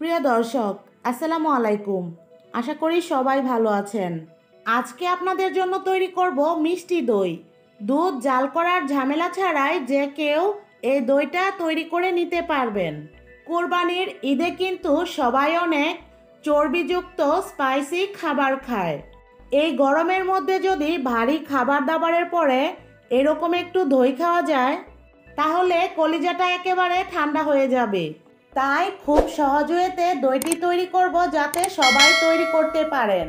প্রিয় দর্শক আসসালামু আলাইকুম। আশা করি সবাই ভালো আছেন। আজকে আপনাদের জন্য তৈরি করব মিষ্টি দই। দুধ জাল করার ঝামেলা ছাড়াই যে কেউ এই দইটা তৈরি করে নিতে পারবেন। কোরবানির ঈদে কিন্তু সবাই অনেক চর্বিযুক্ত স্পাইসি খাবার খায়। এই গরমের মধ্যে যদি ভারী খাবার দাবারের পরে এরকম একটু দই খাওয়া যায় তাহলে কলিজাটা একেবারে ঠান্ডা হয়ে যাবে। তাই খুব সহজ ওয়েতে দইটি তৈরি করব যাতে সবাই তৈরি করতে পারেন।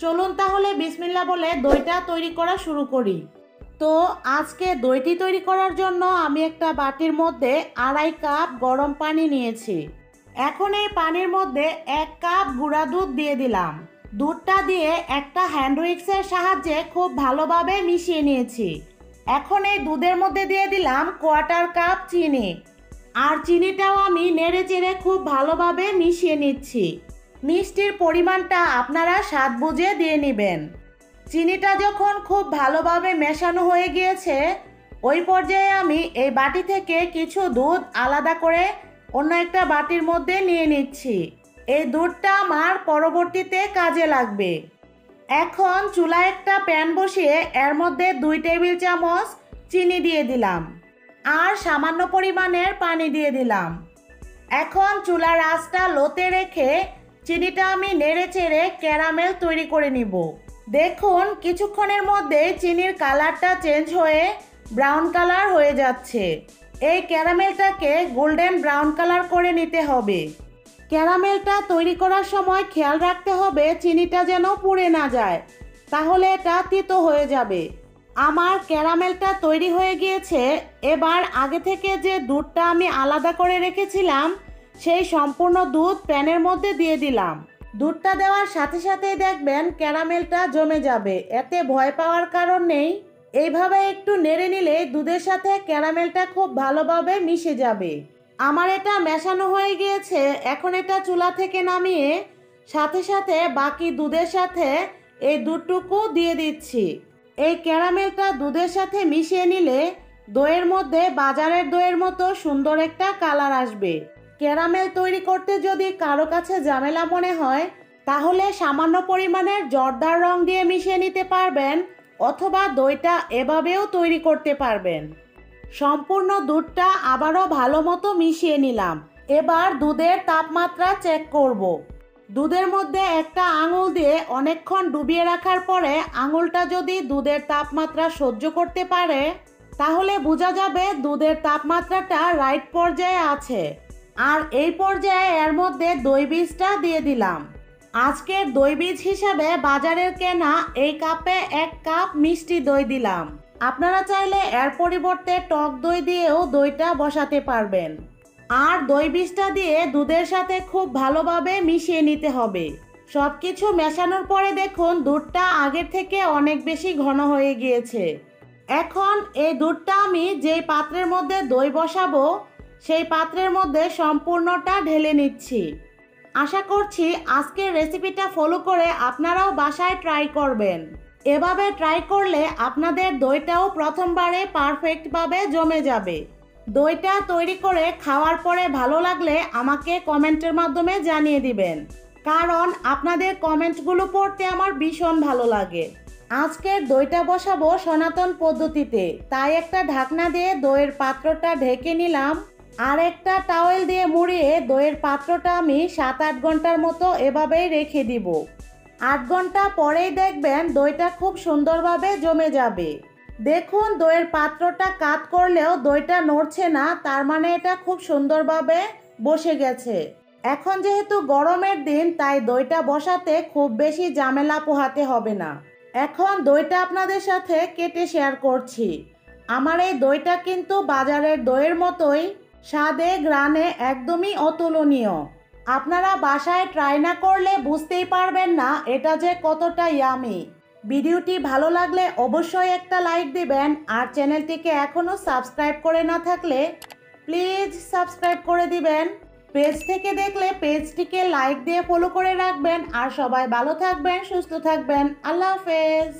চলুন তাহলে বিসমিল্লাহ বলে দইটা তৈরি করা শুরু করি। তো আজকে দইটি তৈরি করার জন্য আমি একটা বাটির মধ্যে 2.5 কাপ গরম পানি নিয়েছি। এখন এই পানির মধ্যে 1 কাপ গুঁড়া দুধ দিয়ে দিলাম। দুধটা দিয়ে একটা হ্যান্ড উইক্সের সাহায্যে খুব ভালোভাবে মিশিয়ে নিয়েছি। এখন এই দুধের মধ্যে দিয়ে দিলাম 1/4 কাপ চিনি। আর চিনিটাও আমি নেড়ে চেড়ে খুব ভালোভাবে মিশিয়ে নিচ্ছি। মিষ্টির পরিমাণটা আপনারা স্বাদ বুঝে দিয়ে নেবেন। চিনিটা যখন খুব ভালোভাবে মেশানো হয়ে গিয়েছে ওই পর্যায়ে আমি এই বাটি থেকে কিছু দুধ আলাদা করে অন্য একটা বাটির মধ্যে নিয়ে নিচ্ছি। এই দুধটা আমার পরবর্তীতে কাজে লাগবে। এখন চুলায় একটা প্যান বসিয়ে এর মধ্যে 2 টেবিল চামচ চিনি দিয়ে দিলাম আর সামান্য পরিমাণের পানি দিয়ে দিলাম। এখন চুলার আঁচটা লোতে রেখে চিনিটা আমি নেড়ে চেড়ে ক্যারামেল তৈরি করে নিব। দেখুন কিছুক্ষণের মধ্যে চিনির কালারটা চেঞ্জ হয়ে ব্রাউন কালার হয়ে যাচ্ছে। এই ক্যারামেলটাকে গোল্ডেন ব্রাউন কালার করে নিতে হবে। ক্যারামেলটা তৈরি করার সময় খেয়াল রাখতে হবে চিনিটা যেন পুড়ে না যায়, তাহলে এটা তিতো হয়ে যাবে। আমার ক্যারামেলটা তৈরি হয়ে গিয়েছে। এবার আগে থেকে যে দুধটা আমি আলাদা করে রেখেছিলাম সেই সম্পূর্ণ দুধ প্যানের মধ্যে দিয়ে দিলাম। দুধটা দেওয়ার সাথে সাথেই দেখবেন ক্যারামেলটা জমে যাবে, এতে ভয় পাওয়ার কারণ নেই। এইভাবে একটু নেড়ে নিলে দুধের সাথে ক্যারামেলটা খুব ভালোভাবে মিশে যাবে। আমার এটা মেশানো হয়ে গিয়েছে। এখন এটা চুলা থেকে নামিয়ে সাথে সাথে বাকি দুধের সাথে এই দুধটুকু দিয়ে দিচ্ছি। এই ক্যারামেলটা দুধের সাথে মিশিয়ে নিলে দইয়ের মধ্যে বাজারের দইয়ের মতো সুন্দর একটা কালার আসবে। ক্যারামেল তৈরি করতে যদি কারো কাছে ঝামেলা মনে হয় তাহলে সামান্য পরিমাণের জর্দার রং দিয়ে মিশিয়ে নিতে পারবেন, অথবা দইটা এভাবেও তৈরি করতে পারবেন। সম্পূর্ণ দুধটা আবারও ভালো মতো মিশিয়ে নিলাম। এবার দুধের তাপমাত্রা চেক করব। দুধের মধ্যে একটা আঙুল দিয়ে অনেকক্ষণ ডুবিয়ে রাখার পরে আঙুলটা যদি দুধের তাপমাত্রা সহ্য করতে পারে তাহলে বোঝা যাবে দুধের তাপমাত্রাটা রাইট পর্যায়ে আছে। আর এই পর্যায়ে এর মধ্যে দই বীজটা দিয়ে দিলাম। আজকের দই বীজ হিসাবে বাজারের কেনা এই কাপে 1 কাপ মিষ্টি দই দিলাম। আপনারা চাইলে এর পরিবর্তে টক দই দিয়েও দইটা বসাতে পারবেন। আর দই বীজটা দিয়ে দুধের সাথে খুব ভালোভাবে মিশিয়ে নিতে হবে। সব কিছু মেশানোর পরে দেখুন দুধটা আগের থেকে অনেক বেশি ঘন হয়ে গিয়েছে। এখন এই দুধটা আমি যেই পাত্রের মধ্যে দই বসাবো সেই পাত্রের মধ্যে সম্পূর্ণটা ঢেলে নিচ্ছি। আশা করছি আজকের রেসিপিটা ফলো করে আপনারাও বাসায় ট্রাই করবেন। এভাবে ট্রাই করলে আপনাদের দইটাও প্রথমবারে পারফেক্টভাবে জমে যাবে। দইটা তৈরি করে খাওয়ার পরে ভালো লাগলে আমাকে কমেন্টের মাধ্যমে জানিয়ে দিবেন, কারণ আপনাদের কমেন্টগুলো পড়তে আমার ভীষণ ভালো লাগে। আজকের দইটা বসাবো সনাতন পদ্ধতিতে, তাই একটা ঢাকনা দিয়ে দইয়ের পাত্রটা ঢেকে নিলাম। আর একটা টাওয়েল দিয়ে মুড়িয়ে দইয়ের পাত্রটা আমি 7-8 ঘন্টার মতো এভাবেই রেখে দিব। 8 ঘন্টা পরেই দেখবেন দইটা খুব সুন্দরভাবে জমে যাবে। দেখুন দইয়ের পাত্রটা কাত করলেও দইটা নড়ছে না, তার মানে এটা খুব সুন্দরভাবে বসে গেছে। এখন যেহেতু গরমের দিন তাই দইটা বসাতে খুব বেশি ঝামেলা পোহাতে হবে না। এখন দইটা আপনাদের সাথে কেটে শেয়ার করছি। আমার এই দইটা কিন্তু বাজারের দইয়ের মতোই স্বাদে গ্রানে একদমই অতুলনীয়। আপনারা বাসায় ট্রাই না করলে বুঝতেই পারবেন না এটা যে কতটা ইয়ামি। ভিডিওটি ভালো লাগলে অবশ্যই একটা লাইক দিবেন। আর চ্যানেলটিকে এখনও সাবস্ক্রাইব করে না থাকলে প্লিজ সাবস্ক্রাইব করে দিবেন। পেজ থেকে দেখলে পেজটিকে লাইক দিয়ে ফলো করে রাখবেন। আর সবাই ভালো থাকবেন, সুস্থ থাকবেন। আল্লাহ হাফেজ।